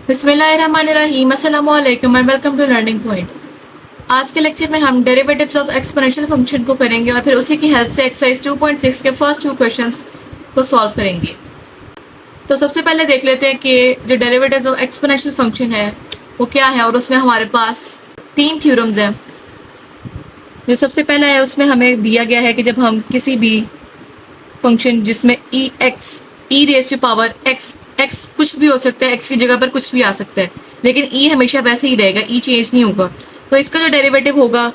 बिस्मिल्लाहिर्रहमानिर्रहीम, अस्सलामु अलैकुम and welcome to learning point. आज के लेक्चर में हम डेरिवेटिव्स ऑफ एक्सपोनेंशियल फंक्शन को करेंगे और फिर उसी की हेल्प से एक्सरसाइज 2.6 के फर्स्ट 2 क्वेश्चंस को सॉल्व करेंगे। तो सबसे पहले देख लेते हैं कि जो डेरिवेटिव्स ऑफ एक्सपोनेंशियल फंक्शन है वो क्या है, और उसमें हमारे पास 3 थ्योरम्स हैं। जो सबसे पहला है उसमें हमें दिया गया है कि जब हम किसी भी फंक्शन जिसमें e raise to power x कुछ भी हो सकता है, एक्स की जगह पर कुछ भी आ सकता है, लेकिन ई हमेशा वैसे ही रहेगा, ई चेंज नहीं होगा। तो इसका जो डेरिवेटिव होगा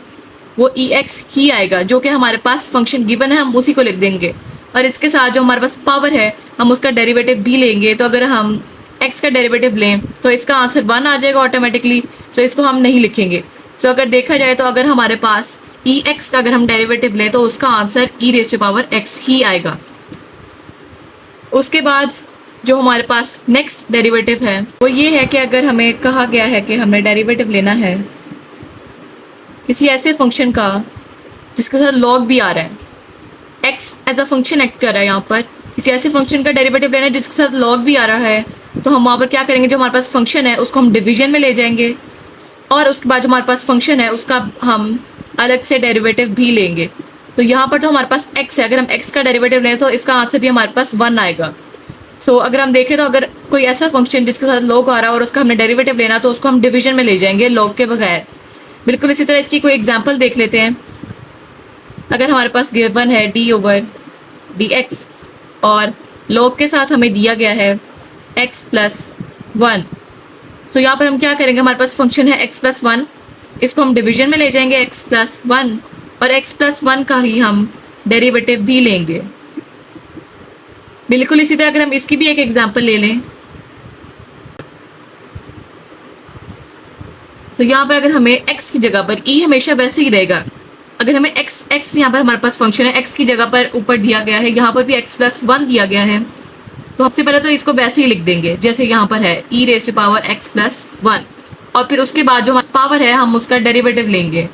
वो ई एक्स ही आएगा, जो कि हमारे पास फंक्शन गिवन है, हम उसी को लिख देंगे। और इसके साथ जो हमारे पास पावर है हम उसका डेरिवेटिव भी लेंगे। तो अगर हम एक्स का डेरिवेटिव लें तो इसका आंसर 1 आ जाएगा ऑटोमेटिकली, तो इसको हम नहीं लिखेंगे। तो अगर देखा जाए तो अगर हमारे पास ई एक्स का अगर हम डेरिवेटिव लें तो उसका answer e raise to power x ही आएगा। उसके बाद जो हमारे पास नेक्स्ट डेरिवेटिव है वो ये है कि अगर हमें कहा गया है कि हमें डेरिवेटिव लेना है किसी ऐसे फंक्शन का जिसके साथ लॉग भी आ रहा है, x as a function act कर रहा है, यहाँ पर किसी ऐसे फंक्शन का डेरिवेटिव लेना है जिसके साथ लॉग भी आ रहा है, तो हम वहाँ पर क्या करेंगे, जो हमारे पास फंक्शन है उसको हम डिवीजन में ले जाएंगे और उसके बाद जो हमारे पास फंक्शन है उसका हम अलग से डेरिवेटिव भी लेंगे। तो यहाँ पर तो हमारे पास एक्स है, अगर हम एक्स का डेरिवेटिव लें तो इसका आंसर भी हमारे पास 1 आएगा। सो अगर हम देखें तो अगर कोई ऐसा फंक्शन जिसके साथ लॉग आ रहा है और उसका हमने डेरिवेटिव लेना तो उसको हम डिवीजन में ले जाएंगे लॉग के बगैर। बिल्कुल इसी तरह इसकी कोई एग्जांपल देख लेते हैं। अगर हमारे पास गिवन है डी ओवर डी एक्स और लॉग के साथ हमें दिया गया है एक्स प्लस 1, तो यहाँ पर हम क्या करेंगे, हमारे पास फंक्शन है एक्स प्लस 1, इसको हम डिवीजन में ले जाएंगे एक्स प्लस 1 और एक्स प्लस 1 का ही हम डेरिवेटिव भी लेंगे। बिल्कुल इसी तरह अगर हम इसकी भी एक एग्जांपल ले लें तो यहाँ पर अगर हमें x की जगह पर e हमेशा वैसे ही रहेगा, अगर हमें x यहाँ पर हमारे पास फंक्शन है x की जगह पर ऊपर दिया गया है, यहाँ पर भी x प्लस 1 दिया गया है, तो सबसे पहले तो इसको वैसे ही लिख देंगे जैसे यहाँ पर है e raise to power x plus 1, और फिर उसके बाद जो हमारा पावर है हम उसका डेरिवेटिव लेंगे।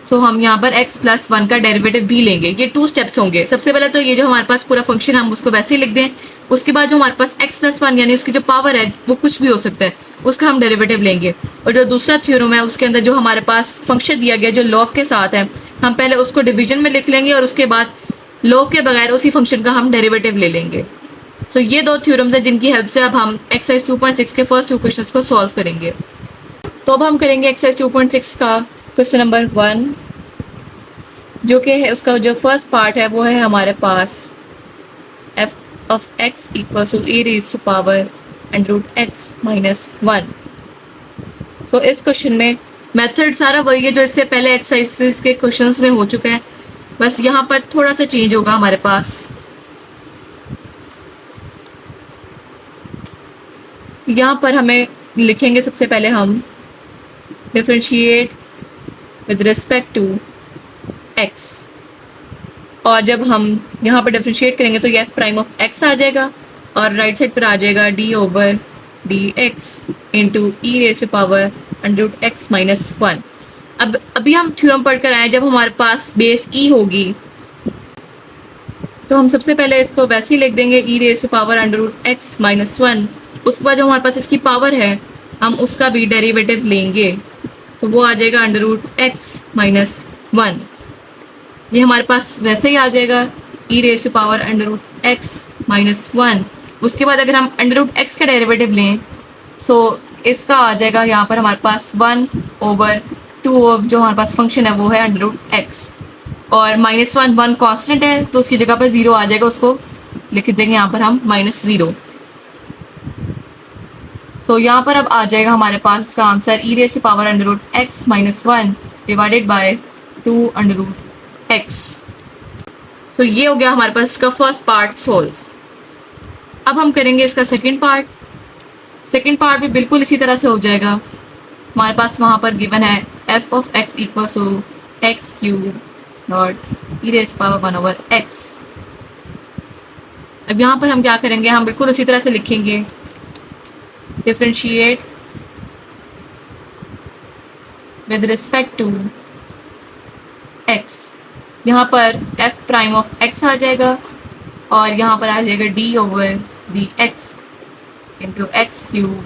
सो हम यहाँ पर x प्लस 1 का डेरिवेटिव भी लेंगे। ये 2 स्टेप्स होंगे। सबसे पहले तो ये जो हमारे पास पूरा फंक्शन है हम उसको वैसे ही लिख दें, उसके बाद जो हमारे पास x प्लस 1 यानी उसकी जो पावर है वो कुछ भी हो सकता है, उसका हम डेरिवेटिव लेंगे। और जो दूसरा थ्योरम है उसके अंदर जो हमारे पास फंक्शन दिया गया जो लॉग के साथ है, हम पहले उसको डिवीजन में लिख लेंगे और उसके बाद लॉग के बगैर उसी फंक्शन का हम डेरिवेटिव ले लेंगे। सो ये 2 थ्योरम्स हैं जिनकी हेल्प से अब हम एक्सरसाइज 2.6 के फर्स्ट 2 क्वेश्चंस को सॉल्व करेंगे। तो अब हम करेंगे एक्सरसाइज 2.6 का क्वेश्चन नंबर 1, जो कि है उसका जो फर्स्ट पार्ट है वो है हमारे पास f of x equals to e raise to power under root x minus 1। So इस क्वेश्चन में मेथड सारा वही है जो इससे पहले एक्सरसाइजेस के क्वेश्चंस में हो चुका है, बस यहाँ पर थोड़ा सा चेंज होगा हमारे पास। यहाँ पर हमें लिखेंगे सबसे पहले हम differentiate with respect to x, और जब हम यहाँ पर डिफरेंशिएट करेंगे तो ये f प्राइम ऑफ x आ जाएगा और राइट साइड पर आ जाएगा d over d x into e raise to power under root x minus 1। अब अभी हम थ्योरम पढ़कर आए, जब हमारे पास बेस e होगी तो हम सबसे पहले इसको वैसे ही लिख देंगे e raise to power under root x minus 1। उसके बाद जो हमारे पास इसकी पावर है हम उसका भी डेरिवेटिव लेंगे, तो वो आ जाएगा अंडर रूट एक्स माइनस 1। ये हमारे पास वैसे ही आ जाएगा e raise to power under root x minus 1। उसके बाद अगर हम अंडर रूट एक्स का डेरिवेटिव लें सो इसका आ जाएगा यहाँ पर हमारे पास 1 ओवर 2, जो हमारे पास फंक्शन है वो है अंडर रूट एक्स, और माइनस 1 कॉन्स्टेंट है तो उसकी जगह पर 0 आ जाएगा, उसको लिख देंगे यहाँ पर हम -0। सो यहाँ पर अब आ जाएगा हमारे पास इसका answer e raise to power under root x minus 1 divided by 2 under root x. So ये हो गया हमारे पास इसका फर्स्ट पार्ट सोल्व। अब हम करेंगे इसका सेकंड पार्ट। सेकंड पार्ट भी बिल्कुल इसी तरह से हो जाएगा। हमारे पास वहाँ पर गिवन है f of x equals to x cube not e raise power 1 over x। अब यहाँ पर हम क्या करेंगे, हम बिल्कुल उसी तरह से लिखेंगे differentiate with respect to x। यहाँ पर f प्राइम ऑफ x आ जाएगा और यहाँ पर आ जाएगा d over d x into x cube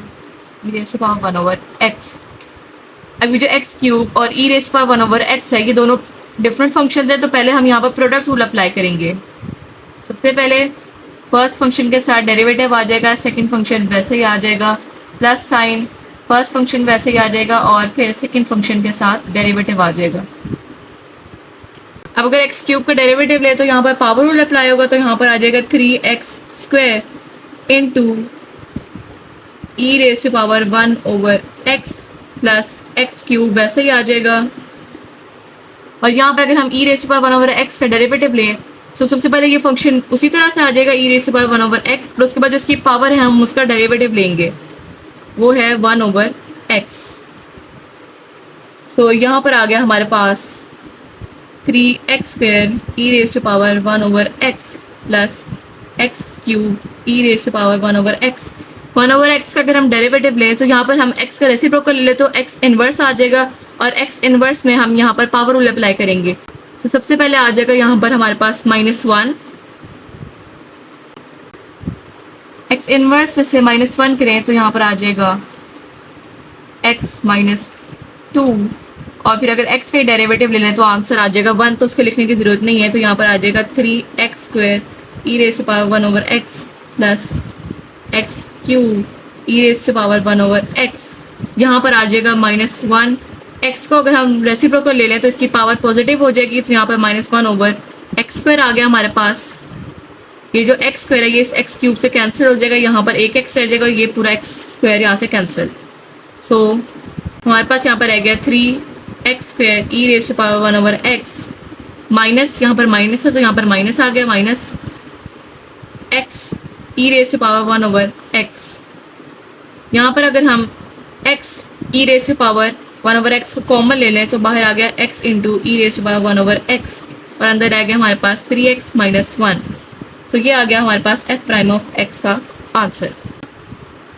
e raise to power 1/x। अब ये जो एक्स क्यूब और ई रेस टू पावर 1/x है, ये दोनों डिफरेंट फंक्शन है, तो पहले हम यहाँ पर प्रोडक्ट रूल अप्लाई करेंगे। सबसे पहले फर्स्ट फंक्शन के साथ डेरिवेटिव आ जाएगा, सेकंड फंक्शन वैसे ही आ जाएगा, प्लस साइन, फर्स्ट फंक्शन वैसे ही आ जाएगा और फिर सेकंड फंक्शन के साथ डेरिवेटिव आ जाएगा। अब अगर एक्स क्यूब का डेरिवेटिव ले तो यहाँ पर पावर रूल अप्लाई होगा, तो यहाँ पर आ जाएगा 3x² into e raise to power 1/x plus x cube वैसे ही आ जाएगा। और यहाँ पे अगर हम ई रेस टू पावर 1/x का डेरिवेटिव लें तो सबसे पहले ये फंक्शन उसी तरह से आ जाएगा ई रेस टू पावर 1/x, फिर उसके बाद जो इसकी पावर है हम उसका डेरिवेटिव लेंगे, वो है 1/x। सो यहाँ पर आ गया हमारे पास 3x² e raise to power 1/x plus x cube e raise to power 1/x। 1/x का अगर हम डेरिवेटिव लें तो यहाँ पर हम x का रेसिप्रोकल ले लें तो x इनवर्स आ जाएगा, और x इनवर्स में हम यहाँ पर पावर रूल अप्लाई करेंगे। तो सबसे पहले आ जाएगा यहाँ पर हमारे पास -1, x इनवर्स में से -1 करें तो यहाँ पर आ जाएगा x -2, और फिर अगर x का डेरिवेटिव ले लें तो आंसर आ जाएगा 1, तो उसको लिखने की ज़रूरत नहीं है, तो यहाँ पर आ जाएगा 3x² e raise to power 1/x plus x cube e raise to power 1/x। यहाँ पर आ जाएगा -1, x को अगर हम रेसिप्रोकल ले लें तो इसकी पावर पॉजिटिव हो जाएगी, तो यहाँ पर -1/x² आ गया हमारे पास। ये जो x² है ये इस एक्स क्यूब से कैंसिल हो जाएगा, यहाँ पर एक x रह जाएगा, ये पूरा x² यहाँ से कैंसिल। सो हमारे पास यहाँ पर रह गया 3x² e raise to power 1/x minus, यहाँ पर माइनस है तो यहाँ पर माइनस आ गया, minus x e raise to power 1/x। यहाँ पर अगर हम x e raise to power 1/x को कॉमन ले लें तो बाहर आ गया x into e raise to power 1/x, और अंदर रह गया हमारे पास 3x - 1। सो ये आ गया हमारे पास f प्राइम ऑफ x का आंसर।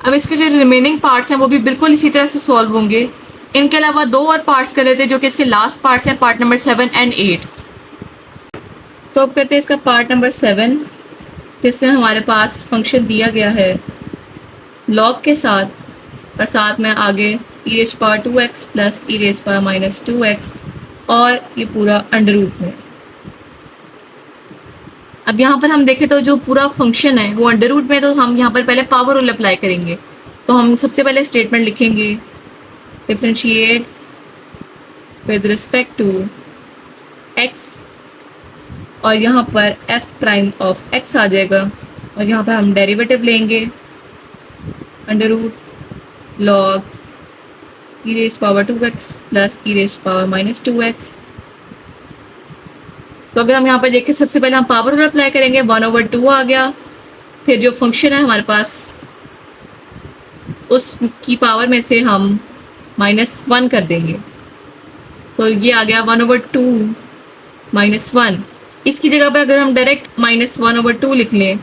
अब इसके जो रिमेनिंग पार्ट्स हैं वो भी बिल्कुल इसी तरह से सॉल्व होंगे। इनके अलावा दो और पार्ट्स कर लेते हैं जो कि इसके लास्ट पार्ट्स हैं, पार्ट नंबर 7 और 8। तो अब करते हैं इसका पार्ट नंबर 7, जिसमें हमारे पास फंक्शन दिया गया है लॉग के साथ, और साथ में आगे ई raise power 2x plus e raise power -2x, और ये पूरा अंडर रूट में। अब यहाँ पर हम देखें तो जो पूरा फंक्शन है वो अंडर रूट में, तो हम यहाँ पर पहले पावर रूल अप्लाई करेंगे। तो हम सबसे पहले स्टेटमेंट लिखेंगे differentiate with respect to x, और यहाँ पर f प्राइम ऑफ x आ जाएगा, और यहाँ पर हम डेरिवेटिव लेंगे under root log e raise power 2x plus e raise power -2x। तो अगर हम यहाँ पर देखें सबसे पहले हम पावर रूल अप्लाई करेंगे, 1/2 आ गया, फिर जो फंक्शन है हमारे पास उसकी पावर में से हम -1 कर देंगे, तो ये आ गया 1/2 -1। इसकी जगह पे अगर हम डायरेक्ट -1/2 लिख लें,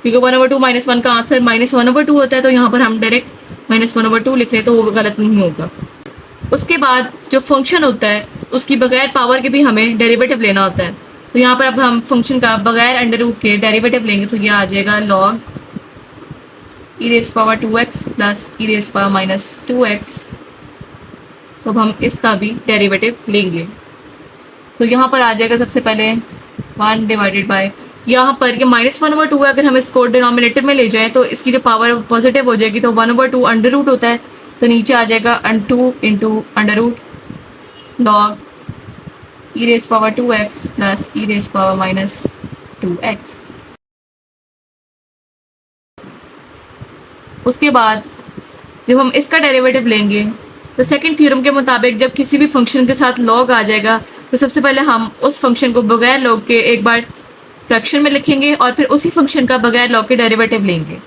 क्योंकि 1/2 -1 का आंसर -1/2 होता है, तो यहाँ पर हम डायरेक्ट -1/2 लिख लें तो वो गलत नहीं होगा। उसके बाद जो फंक्शन होता है उसकी बगैर पावर के भी हमें डेरिवेटिव लेना होता है, तो यहाँ पर अब हम फंक्शन का बगैर अंडर रूट के डेरिवेटिव लेंगे, तो ये आ जाएगा log e raise power 2x plus e raise power -2x। तो अब हम इसका भी डेरिवेटिव लेंगे, तो यहाँ पर आ जाएगा सबसे पहले 1 डिवाइडेड बाय, यहाँ पर ये -1/2 है, अगर हम इसको डिनोमिनेटर में ले जाएं तो इसकी जो पावर पॉजिटिव हो जाएगी, तो 1/2 अंडर रूट होता है, तो नीचे आ जाएगा 2 into under root log e raise power 2x plus e raise power -2x। उसके बाद जब हम इसका डेरिवेटिव लेंगे तो सेकंड थ्योरम के मुताबिक जब किसी भी फंक्शन के साथ लॉग आ जाएगा तो सबसे पहले हम उस फंक्शन को बगैर लॉग के एक बार फ्रैक्शन में लिखेंगे और फिर उसी फंक्शन का बगैर लॉग के डेरिवेटिव लेंगे।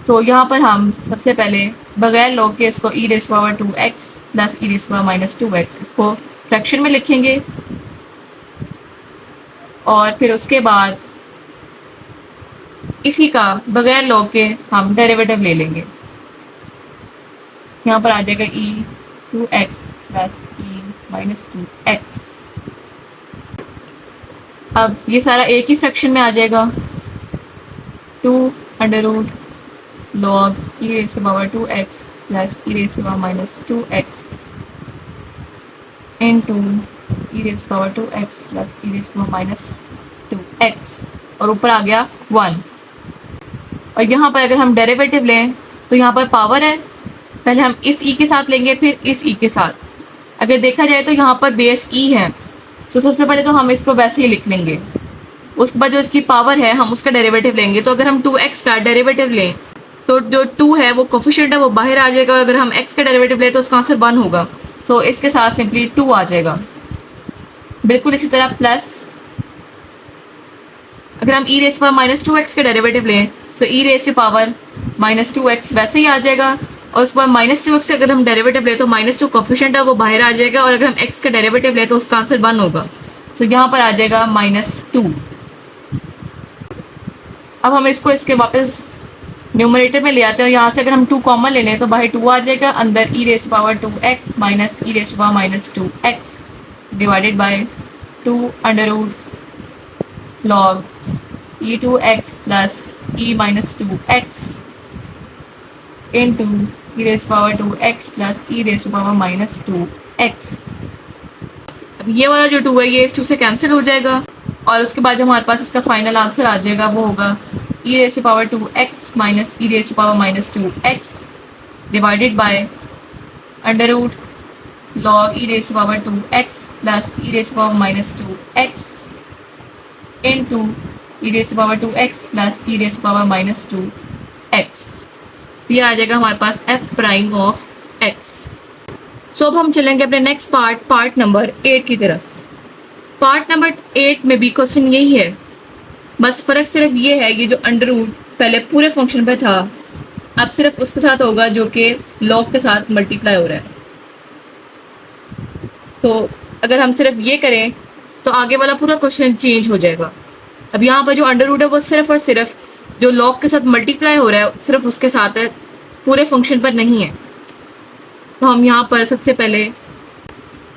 तो यहाँ पर हम सबसे पहले बगैर लॉग के इसको ई raise power 2x plus e raise power -2x इसको फ्रैक्शन में लिखेंगे, और फिर उसके बाद इसी का बगैर लॉग के हम डेरिवेटिव ले लेंगे। यहाँ पर आ जाएगा e2x प्लस e-2x। अब ये सारा एक ही फ्रैक्शन में आ जाएगा, 2 under root log e raised to power 2x plus e raised to power minus 2x into e raised to power 2x plus e raised to power minus 2x और ऊपर आ गया 1। और यहाँ पर अगर हम डेरिवेटिव लें तो यहाँ पर पावर है, पहले हम इस e के साथ लेंगे फिर इस e के साथ। अगर देखा जाए तो यहाँ पर बेस e है, तो सबसे पहले तो हम इसको वैसे ही लिख लेंगे। उसके बाद जो इसकी पावर है हम उसका डेरिवेटिव लेंगे। तो अगर हम 2x का डेरिवेटिव लें तो जो 2 है वो कोफिशिएंट है वो बाहर आ जाएगा। अगर हम x का डेरिवेटिव लें तो उसका आंसर 1 होगा। तो इसके साथ सिंपली 2 आ जाएगा। बिल्कुल इसी तरह प्लस अगर हम e raise to power minus 2x का डेरिवेटिव लें तो e raise to power minus 2x वैसे ही आ जाएगा। और उसके बाद माइनस 2x अगर हम डेरिवेटिव लें तो -2 कोफिशिएंट है वो बाहर आ जाएगा। और अगर हम x का डेरिवेटिव लें तो उसका आंसर 1 होगा। तो यहाँ पर आ जाएगा -2। अब हम इसको इसके वापस न्यूमरेटर में ले आते हैं। यहाँ से अगर हम 2 कॉमन ले लें तो बाहर 2 आ जाएगा, अंदर e raise to power 2x minus e raise to power minus 2x divided by 2 under root log e2x plus e minus 2x into e raise to power 2x plus e raise to power minus 2x। अब ये वाला जो 2 है ये इस 2 से cancel हो जाएगा और उसके बाद जो हमारे पास इसका फाइनल आंसर आ जाएगा वो होगा e raise to power 2x minus e raise to power minus 2x divided by under root log e raise to power 2x plus e raise to power minus 2x into e raise to power 2x plus e raise to power minus 2x। ये आ जाएगा हमारे पास f prime of x। So अब हम चलेंगे अपने next part number 8 की तरफ। पार्ट नंबर 8 में भी क्वेश्चन यही है, बस फ़र्क सिर्फ ये है ये जो अंडर रूट पहले पूरे फंक्शन पे था अब सिर्फ उसके साथ होगा जो कि लॉग के साथ मल्टीप्लाई हो रहा है। सो अगर हम सिर्फ ये करें तो आगे वाला पूरा क्वेश्चन चेंज हो जाएगा। अब यहाँ पर जो अंडर रूट है वो सिर्फ और सिर्फ जो लॉग के साथ मल्टीप्लाई हो रहा है सिर्फ उसके साथ है, पूरे फंक्शन पर नहीं है। तो हम यहाँ पर सबसे पहले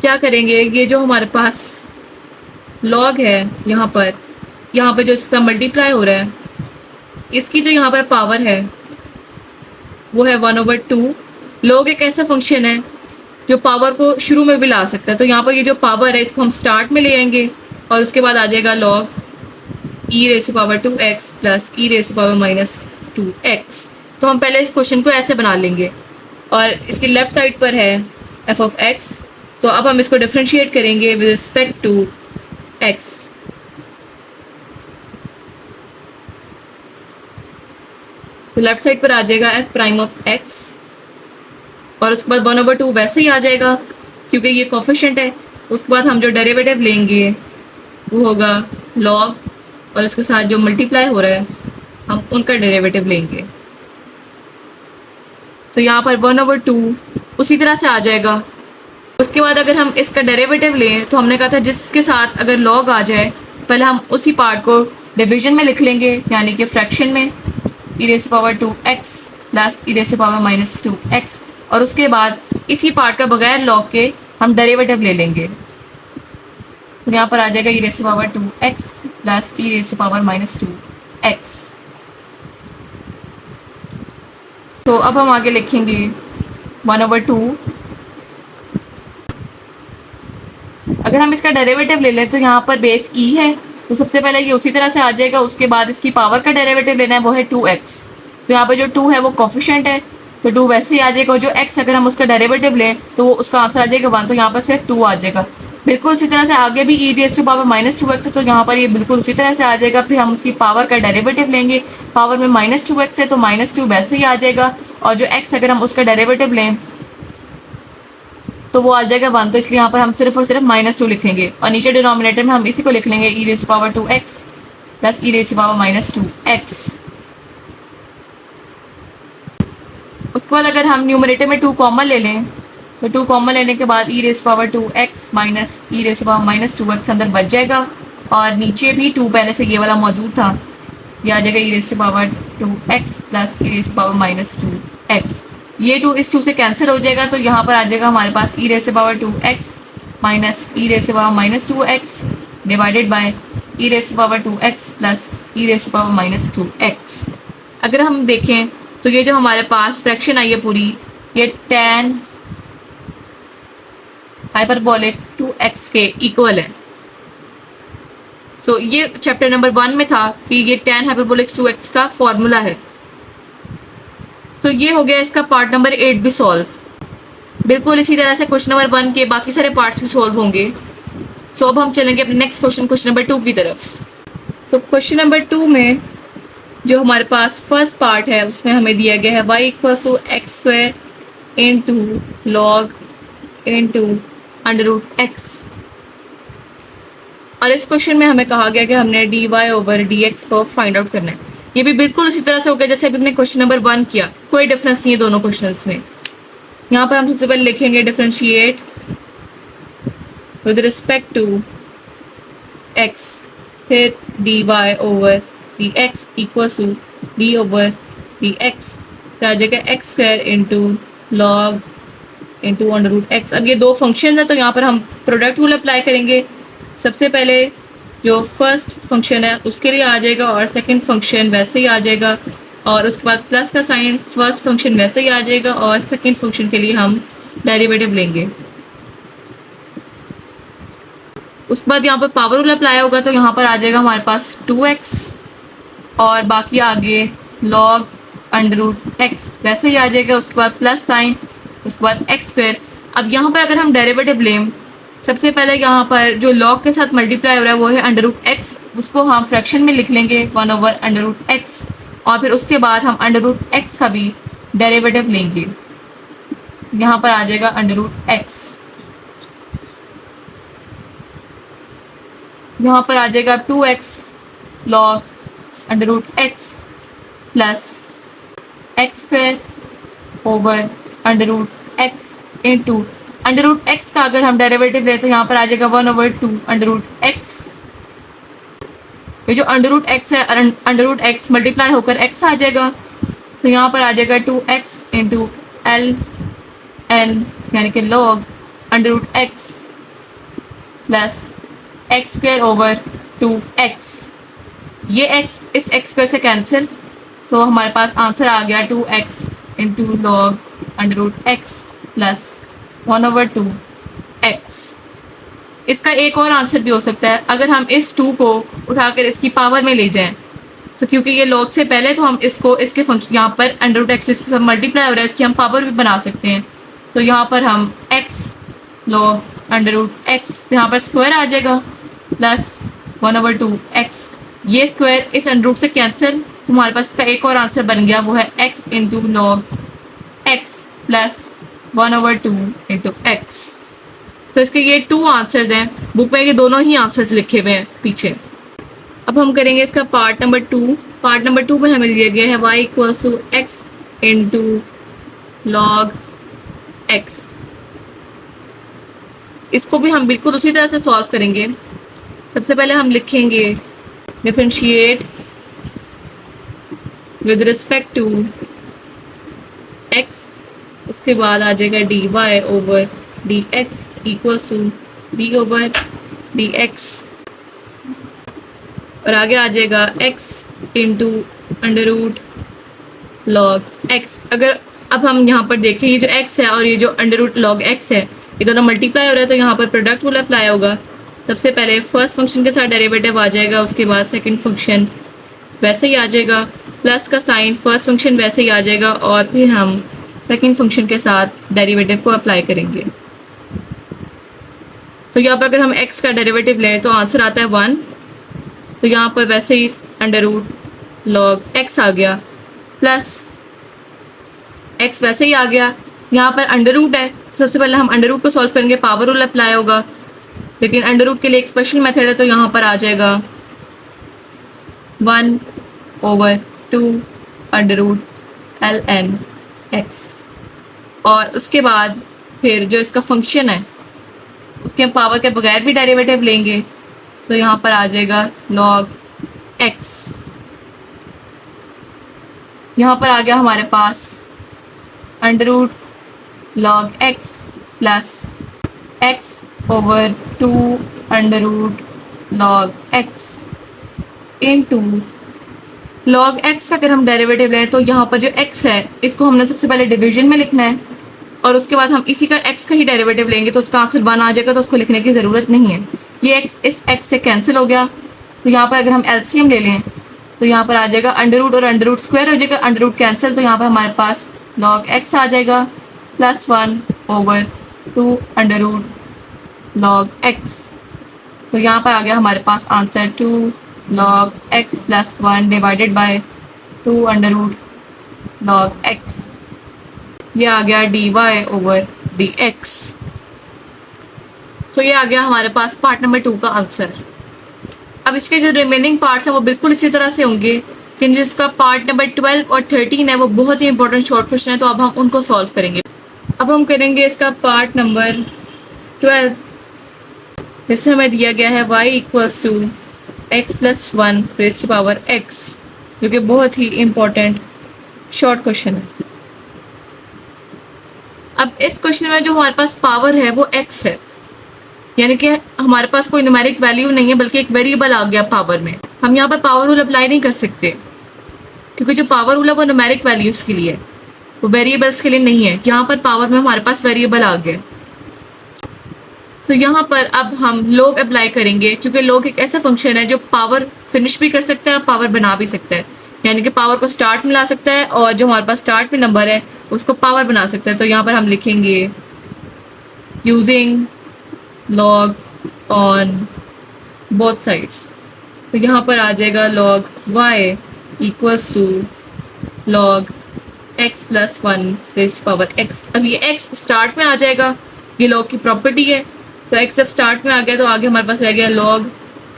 क्या करेंगे, ये जो हमारे पास लॉग है यहाँ पर जो इसके साथ मल्टीप्लाई हो रहा है इसकी जो यहाँ पर पावर है वो है 1/2। लॉग एक ऐसा फंक्शन है जो पावर को शुरू में भी ला सकता है। तो यहाँ पर ये जो पावर है इसको हम स्टार्ट में ले आएंगे और उसके बाद आ जाएगा log e raise to power 2x plus e raise to power minus 2x। तो हम पहले इस क्वेश्चन को ऐसे बना लेंगे और इसकी लेफ्ट साइड पर है f ऑफ x। तो अब हम इसको डिफरेंशिएट करेंगे विद रिस्पेक्ट टू x। तो लेफ्ट साइड पर आ जाएगा f प्राइम ऑफ x और उसके बाद 1/2 वैसे ही आ जाएगा क्योंकि ये कोफिशिएंट है। उसके बाद हम जो डेरिवेटिव लेंगे वो होगा लॉग और उसके साथ जो मल्टीप्लाई हो रहा है हम उनका डेरिवेटिव लेंगे। तो यहाँ पर 1/2 उसी तरह से आ जाएगा। उसके बाद अगर हम इसका डेरिवेटिव लें तो हमने कहा था जिसके साथ अगर लॉग आ जाए पहले हम उसी पार्ट को डिवीजन में लिख लेंगे यानी कि फ्रैक्शन में e raise to power 2x plus e raise to power minus 2x और उसके बाद इसी पार्ट का बगैर लॉग के हम डेरिवेटिव ले लेंगे। तो यहाँ पर आ जाएगा e raise to power 2x plus e raise to power minus 2x। तो अब हम आगे लिखेंगे 1/2। अगर हम इसका डेरिवेटिव ले लें तो यहाँ पर बेस e है तो सबसे पहले ये उसी तरह से आ जाएगा। उसके बाद इसकी पावर का डेरिवेटिव लेना है वो है 2x। तो यहाँ पर जो 2 है वो कोफिशिएंट है तो 2 वैसे ही आ जाएगा और जो x अगर हम उसका डेरिवेटिव लें तो वो उसका आंसर आ जाएगा 1। तो यहाँ पर सिर्फ 2 आ जाएगा। बिल्कुल उसी तरह से आगे भी e raise to power minus 2x है तो यहाँ पर ये बिल्कुल उसी तरह से आ जाएगा। फिर हम उसकी पावर का डेरिवेटिव लेंगे, पावर में -2x है तो -2 वैसे ही आ जाएगा और जो x अगर हम उसका डेरिवेटिव लें तो वो आ जाएगा 1। तो इसलिए यहाँ पर हम सिर्फ और सिर्फ -2 लिखेंगे और नीचे डिनोमिनेटर में हम इसी को लिख लेंगे e raise to power 2x plus e raise to power minus 2x। उसके बाद अगर हम न्यूमरेटर में 2 कॉमन ले लें तो 2 कॉमन लेने के बाद e raise to power 2x minus e raise to power minus 2x अंदर बच जाएगा और नीचे भी 2 पहले से ये वाला मौजूद था, ये आ जाएगा e raise to power 2x plus e raise to power minus 2x। ये 2 इस 2 से कैंसिल हो जाएगा तो यहाँ पर आ जाएगा हमारे पास e raise to power 2x minus e raise to power minus 2x divided by e raise to power 2x plus e raise to power minus 2x। अगर हम देखें तो ये जो हमारे पास फ्रैक्शन आई है पूरी, ये tan हाइपरबोलिक 2x के इक्वल है। सो ये चैप्टर नंबर 1 में था कि ये tan हाइपरबोलिक 2x का फॉर्मूला है। तो ये हो गया इसका पार्ट नंबर 8 भी सॉल्व। बिल्कुल इसी तरह से क्वेश्चन नंबर 1 के बाकी सारे पार्ट्स भी सॉल्व होंगे। सो अब हम चलेंगे अपने नेक्स्ट क्वेश्चन नंबर 2 की तरफ। सो क्वेश्चन नंबर 2 में जो हमारे पास फर्स्ट पार्ट है उसमें हमें दिया गया है y equals to x square into log into under root x. और इस क्वेश्चन में हमें कहा गया कि हमने dy ओवर dx को फाइंड आउट करना है। ये भी बिल्कुल उसी तरह से हो गया जैसे अभी हमने क्वेश्चन नंबर 1 किया, कोई डिफरेंस नहीं है दोनों क्वेश्चंस में। यहाँ पर हम सबसे पहले लिखेंगे differentiate with respect to x, फिर dy over dx equals to d over dx, फिर आ जाएगा x square into log into under root x. अब ये दो फंक्शन है तो यहाँ पर हम प्रोडक्ट रूल अप्लाई करेंगे। सबसे पहले जो फर्स्ट फंक्शन है उसके लिए आ जाएगा और सेकंड फंक्शन वैसे ही आ जाएगा, और उसके बाद प्लस का साइन फर्स्ट फंक्शन वैसे ही आ जाएगा और सेकंड फंक्शन के लिए हम डेरिवेटिव लेंगे। उसके बाद यहाँ पर पावर रूल अप्लाई होगा तो यहाँ पर आ जाएगा हमारे पास 2x और बाकी आगे लॉग अंडर रूट एक्स वैसे ही आ जाएगा। उसके बाद प्लस साइन, उसके बाद एक्स स्क्वायर। अब यहाँ पर अगर हम डेरिवेटिव लें, सबसे पहले यहाँ पर जो लॉग के साथ मल्टीप्लाई हो रहा है वो है अंडर रूट एक्स, उसको हम फ्रैक्शन में लिख लेंगे 1 ओवर अंडर रूट एक्स, और फिर उसके बाद हम अंडर रूट एक्स का भी डेरिवेटिव लेंगे। यहाँ पर आ जाएगा अंडर रूट एक्स, यहाँ पर आ जाएगा 2x log under root x plus x square over under root x into under root x का अगर हम डेरिवेटिव लें तो यहाँ पर आ जाएगा 1 ओवर 2 अंडर रूट एक्स। ये जो अंडर रूट एक्स है, अंडर रूट एक्स मल्टीप्लाई होकर एक्स आ जाएगा, तो यहाँ पर आ जाएगा 2x इंटू एल एन यानी कि log under root x plus x square over 2x। ये x इस x स्क्वायर से कैंसिल, तो हमारे पास आंसर आ गया 2x into log under root x plus 1 over 2x। इसका एक और आंसर भी हो सकता है अगर हम इस 2 को उठाकर इसकी पावर में ले जाएं, तो क्योंकि ये लॉग से पहले तो हम इसको इसके फंक्शन यहाँ पर अंडर रूट एक्स इसके साथ मल्टीप्लाई हो रहा है, इसकी हम पावर भी बना सकते हैं। तो यहाँ पर हम x log under root x यहाँ पर स्क्वायर आ जाएगा प्लस 1 ओवर 2x। ये स्क्वायर इस अंडर रूट से कैंसिल, हमारे पास इसका एक और आंसर बन गया, वो है x into log x plus 1 over 2 into x. तो इसके ये 2 आंसर्स हैं, बुक में ये दोनों ही आंसर्स लिखे हुए हैं पीछे। अब हम करेंगे इसका पार्ट नंबर 2। पार्ट नंबर 2 में हमें दिया गया है y equals to x into log x. इसको भी हम बिल्कुल उसी तरह से सॉल्व करेंगे। सबसे पहले हम लिखेंगे differentiate with respect to x, उसके बाद आ जाएगा dy over dx equals to d over dx, और आगे आ जाएगा x into under root log x। अगर अब हम यहाँ पर देखें, ये जो x है और ये जो अंडर रूट लॉग x है ये दोनों मल्टीप्लाई हो रहा है, तो यहाँ पर प्रोडक्ट रूल अप्लाई होगा। सबसे पहले फर्स्ट फंक्शन के साथ डेरिवेटिव आ जाएगा, उसके बाद सेकंड फंक्शन वैसे ही आ जाएगा, प्लस का साइन फर्स्ट फंक्शन वैसे ही आ जाएगा, और फिर हम सेकंड फंक्शन के साथ डेरिवेटिव को अप्लाई करेंगे। तो यहाँ पर अगर हम x का डेरिवेटिव लें तो आंसर आता है 1। तो यहाँ पर वैसे ही अंडर रूट लॉग x आ गया प्लस x वैसे ही आ गया। यहाँ पर अंडर रूट है, सबसे पहले हम अंडर रूट को सॉल्व करेंगे, पावर रूल अप्लाई होगा, लेकिन अंडर रूट के लिए एक स्पेशल मेथड है, तो यहाँ पर आ जाएगा 1 over 2 under root ln x, और उसके बाद फिर जो इसका फंक्शन है उसके हम पावर के बगैर भी डेरिवेटिव लेंगे, तो यहाँ पर आ जाएगा log x। यहाँ पर आ गया हमारे पास under root log x plus x over 2 under root log x into log x का अगर हम डेरिवेटिव लें तो यहाँ पर जो एक्स है इसको हमने सबसे पहले डिवीजन में लिखना है और उसके बाद हम इसी का एक्स का ही डेरिवेटिव लेंगे तो उसका आंसर 1 आ जाएगा, तो उसको लिखने की ज़रूरत नहीं है। ये एक्स इस एक्स से कैंसिल हो गया, तो यहाँ पर अगर हम एलसीएम ले लें तो यहाँ पर आ जाएगा अंडर रूट और अंडर रूट स्क्वायर हो जाएगा, अंडर रूट कैंसिल, तो यहाँ पर हमारे पास लॉग एक्स आ जाएगा +1/2 अंडर रूट लॉग एक्स। तो यहाँ पर आ गया हमारे पास answer 2 log x + 1 divided by 2 under root log x. ये आ गया dy/dx। सो ये आ गया हमारे पास पार्ट नंबर 2 का आंसर। अब इसके जो रिमेनिंग पार्ट्स हैं वो बिल्कुल इसी तरह से होंगे, लेकिन जिसका पार्ट नंबर 12 और 13 है वो बहुत ही इंपॉर्टेंट शॉर्ट क्वेश्चन है, तो अब हम उनको सॉल्व करेंगे। अब हम करेंगे इसका पार्ट नंबर 12, जिससे हमें दिया गया है y = x + 1 raised to power x, जो कि बहुत ही इम्पोर्टेंट शॉर्ट क्वेश्चन है। अब इस क्वेश्चन में जो हमारे पास पावर है वो x है, यानी कि हमारे पास कोई न्यूमेरिक वैल्यू नहीं है बल्कि एक वेरिएबल आ गया पावर में। हम यहाँ पर पावर रूल अप्लाई नहीं कर सकते क्योंकि जो पावर रूल है वो न्यूमेरिक वैल्यूज़ के लिए है, वो वेरिएबल्स के लिए नहीं है। यहाँ पर पावर में हमारे पास वेरिएबल आ गया, तो यहाँ पर अब हम log अप्लाई करेंगे क्योंकि log एक ऐसा फंक्शन है जो पावर फिनिश भी कर सकता है, पावर बना भी सकता है, यानी कि पावर को स्टार्ट में ला सकता है और जो हमारे पास स्टार्ट में नंबर है उसको पावर बना सकता है। तो यहाँ पर हम लिखेंगे using log on both sides. तो यहाँ पर आ जाएगा log y = log x + 1 raised to power x। अब ये x स्टार्ट में आ जाएगा, ये log की प्रॉपर्टी है, तो x जब स्टार्ट में आ गया तो आगे हमारे पास रह गया log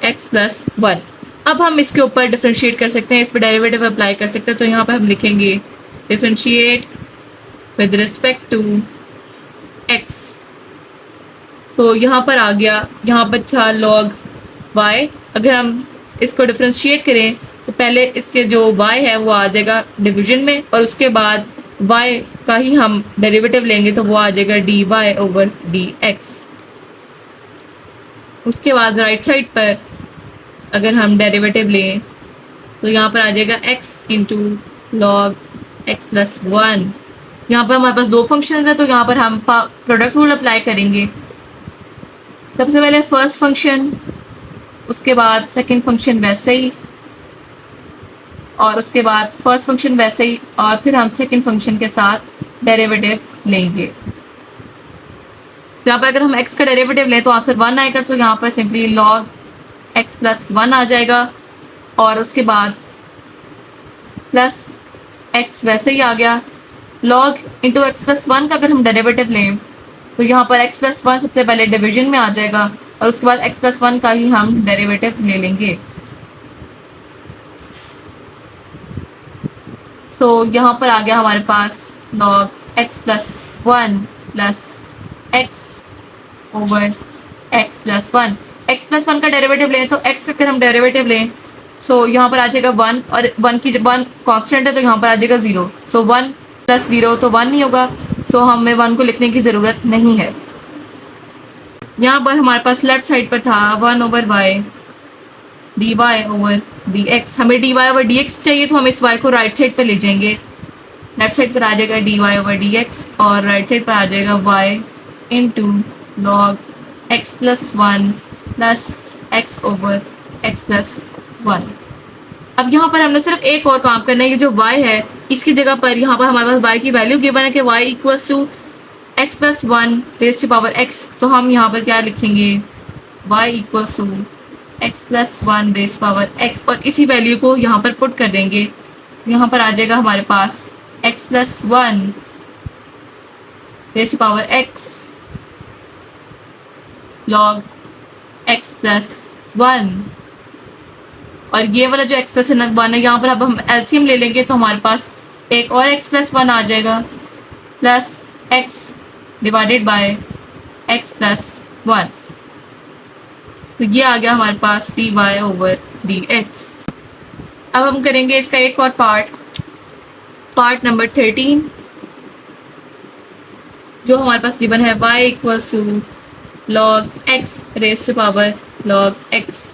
x + 1। अब हम इसके ऊपर डिफ्रेंशिएट कर सकते हैं, इस पर डेरिवेटिव अप्लाई कर सकते हैं। तो यहाँ पर हम लिखेंगे differentiate with respect to x। So यहाँ पर आ गया, यहाँ पर था log y। अगर हम इसको डिफ्रेंशिएट करें तो पहले इसके जो y है वो आ जाएगा डिवीजन में और उसके बाद y का ही हम डेरिवेटिव लेंगे तो वो आ जाएगा dy/dx। उसके बाद राइट साइड पर अगर हम डेरिवेटिव लें तो यहाँ पर आ जाएगा x * log x + 1। यहाँ पर हमारे पास दो फंक्शंस हैं, तो यहाँ पर हम प्रोडक्ट रूल अप्लाई करेंगे। सबसे पहले फर्स्ट फंक्शन, उसके बाद सेकंड फंक्शन वैसे ही, और उसके बाद फर्स्ट फंक्शन वैसे ही, और फिर हम सेकंड फंक्शन के साथ डेरिवेटिव लेंगे। तो यहाँ पर अगर हम x का डेरिवेटिव लें तो आंसर 1 आएगा, तो यहाँ पर सिंपली log x + 1 आ जाएगा और उसके बाद प्लस x वैसे ही आ गया। log × x + 1 का अगर हम डेरिवेटिव लें तो यहाँ पर x + 1 सबसे पहले डिवीजन में आ जाएगा और उसके बाद x + 1 का ही हम डेरिवेटिव ले लेंगे। सो यहाँ पर आ गया हमारे पास log x + 1 + x / x + 1। x + 1 का डेरिवेटिव लें तो x अगर हम डेरिवेटिव लें सो यहाँ पर आ जाएगा 1 और 1 की जब 1 कांस्टेंट है तो यहाँ पर आ जाएगा 0। सो 1 + 0 तो 1 नहीं होगा, सो हमें 1 को लिखने की ज़रूरत नहीं है। यहाँ पर हमारे पास लेफ्ट साइड पर था 1/y dy/dx। हमें dy/dx चाहिए तो हम इस y को राइट साइड पर ले जाएंगे। लेफ्ट साइड पर आ जाएगा dy/dx और राइट साइड पर आ जाएगा y * log x + 1 + x / x + 1। अब यहाँ पर हमने सिर्फ एक और काम करना है, ये जो y है इसकी जगह पर यहाँ पर हमारे पास y की वैल्यू गिवन है कि y = x + 1 raised to power x। तो हम यहाँ पर क्या लिखेंगे y = x + 1 raised to power x और इसी वैल्यू को यहाँ पर पुट कर देंगे। तो यहाँ पर आ जाएगा हमारे पास x + 1 raised to power x log x + 1 और ये वाला जो x + 1 है यहाँ पर अब हम एलसीएम ले लेंगे तो हमारे पास एक और x + 1 आ जाएगा plus x divided by x + 1। तो ये आ गया हमारे पास dy/dx। अब हम करेंगे इसका एक और पार्ट नंबर 13, जो हमारे पास गिवन है y = log x raised to power log x।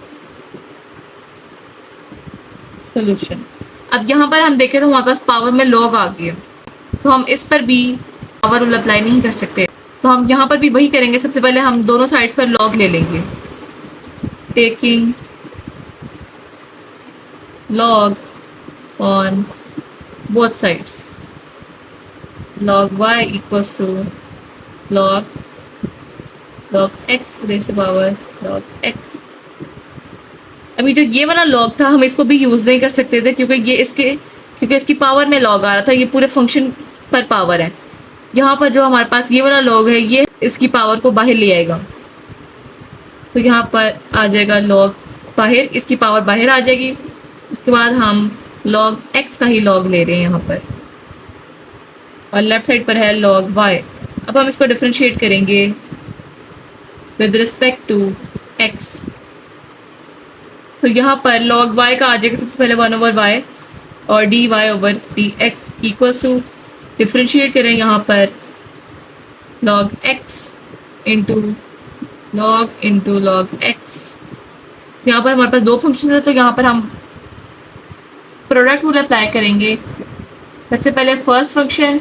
Solution. अब यहाँ पर हम देखें तो हमारे पास पावर में लॉग आ गई है, तो हम इस पर भी पावर रूल अप्लाई नहीं कर सकते। तो हम यहाँ पर भी वही करेंगे, सबसे पहले हम दोनों साइड्स पर लॉग ले लेंगे। Taking log on both sides, log y equals to log x raised to power log x। अभी जो ये वाला log था हम इसको भी यूज़ नहीं कर सकते थे क्योंकि इसकी पावर में log आ रहा था, ये पूरे फंक्शन पर पावर है। यहाँ पर जो हमारे पास ये वाला log है ये इसकी पावर को बाहर ले आएगा, तो यहाँ पर आ जाएगा log बाहर, इसकी पावर बाहर आ जाएगी। उसके बाद हम log x का ही log ले रहे हैं यहाँ पर, और लेफ्ट साइड पर है log y। अब हम इसको डिफरेंशिएट करेंगे विद रिस्पेक्ट टू x। तो यहाँ पर log y का आ जाएगा सबसे पहले 1/y और dy over dx equals to, differentiate करें यहाँ पर log x into log x। तो यहाँ पर हमारे पास दो फंक्शन है, तो यहाँ पर हम प्रोडक्ट रूल अप्लाई करेंगे। सबसे पहले फर्स्ट फंक्शन,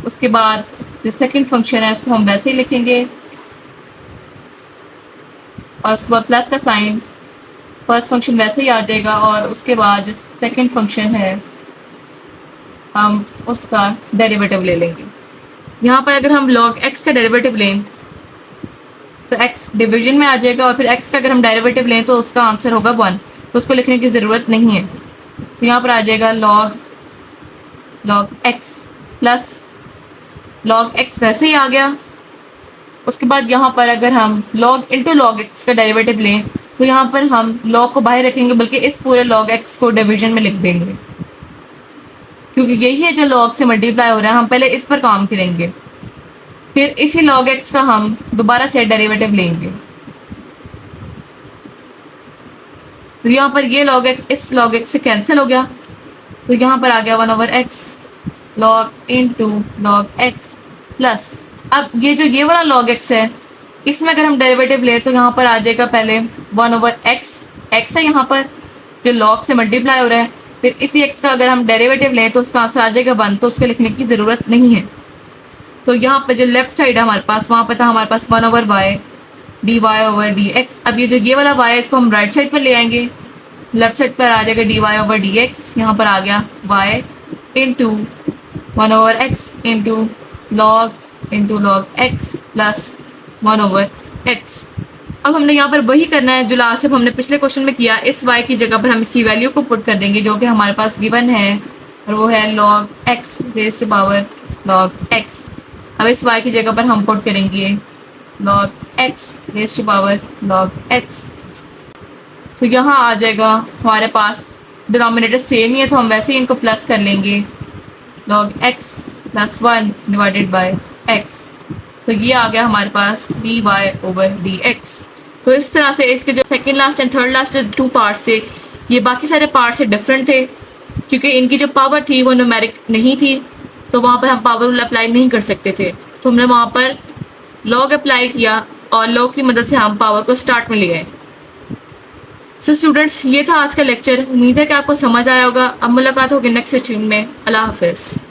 उसके बाद जो सेकंड फंक्शन है उसको हम वैसे ही लिखेंगे, और उसके बाद प्लस का साइन, फर्स्ट फंक्शन वैसे ही आ जाएगा, और उसके बाद जो सेकंड फंक्शन है हम उसका डेरिवेटिव ले लेंगे। यहाँ पर अगर हम log x का डेरिवेटिव लें तो x डिवीजन में आ जाएगा, और फिर x का अगर हम डेरिवेटिव लें तो उसका आंसर होगा 1, तो उसको लिखने की ज़रूरत नहीं है। तो यहाँ पर आ जाएगा log x plus log x वैसे ही आ गया। उसके बाद यहाँ पर अगर हम log इंटू log x का डेरिवेटिव लें तो यहाँ पर हम log को बाहर रखेंगे, बल्कि इस पूरे log x को डिवीजन में लिख देंगे, क्योंकि यही है जो log से मल्टीप्लाई हो रहा है। हम पहले इस पर काम करेंगे, फिर इसी log x का हम दोबारा से डेरिवेटिव लेंगे। तो यहाँ पर ये log x इस log x से कैंसिल हो गया, तो यहाँ पर आ गया 1/x log into log x plus, अब ये वाला log x है, इसमें अगर हम डेरिवेटिव लें तो यहाँ पर आ जाएगा पहले 1/x, x है यहाँ पर जो log से मल्टीप्लाई हो रहा है, फिर इसी x का अगर हम डेरिवेटिव लें तो उसका आंसर आ जाएगा 1, तो उसको लिखने की ज़रूरत नहीं है। तो यहाँ पर जो लेफ्ट साइड है हमारे पास, वहाँ पर था हमारे पास 1/y dy ओवर dx। अब ये वाला y है इसको हम राइट साइड पर ले आएंगे, लेफ्ट साइड पर आ जाएगा dy ओवर dx, यहाँ पर आ गया y into 1/x into log x plus 1/x। अब हमने यहाँ पर वही करना है जो लास्ट जब हमने पिछले क्वेश्चन में किया। इस y की जगह पर हम इसकी वैल्यू को पुट कर देंगे जो कि हमारे पास गिवन है, और वो है log x raise to power log x। अब इस y की जगह पर हम पुट करेंगे log x raise to power log x। तो यहाँ आ जाएगा हमारे पास डिनोमिनेटर सेम ही है, तो हम वैसे ही इनको प्लस कर लेंगे, log x plus 1 divided bye x। तो ये आ गया हमारे पास dy ओवर dx। तो इस तरह से इसके जो second last and third last जो 2 पार्ट्स थे, ये बाकी सारे पार्ट से डिफरेंट थे, क्योंकि इनकी जो पावर थी वो न्यूमेरिक नहीं थी, तो वहाँ पर हम पावर रूल अप्लाई नहीं कर सकते थे। तो हमने वहाँ पर log अप्लाई किया, और log की मदद से हम पावर को स्टार्ट में ले गए। सो स्टूडेंट्स, ये था आज का लेक्चर। उम्मीद है कि आपको समझ आया होगा। अब मुलाकात होगी नेक्स्ट सेशन में। अल्लाह हाफिज़।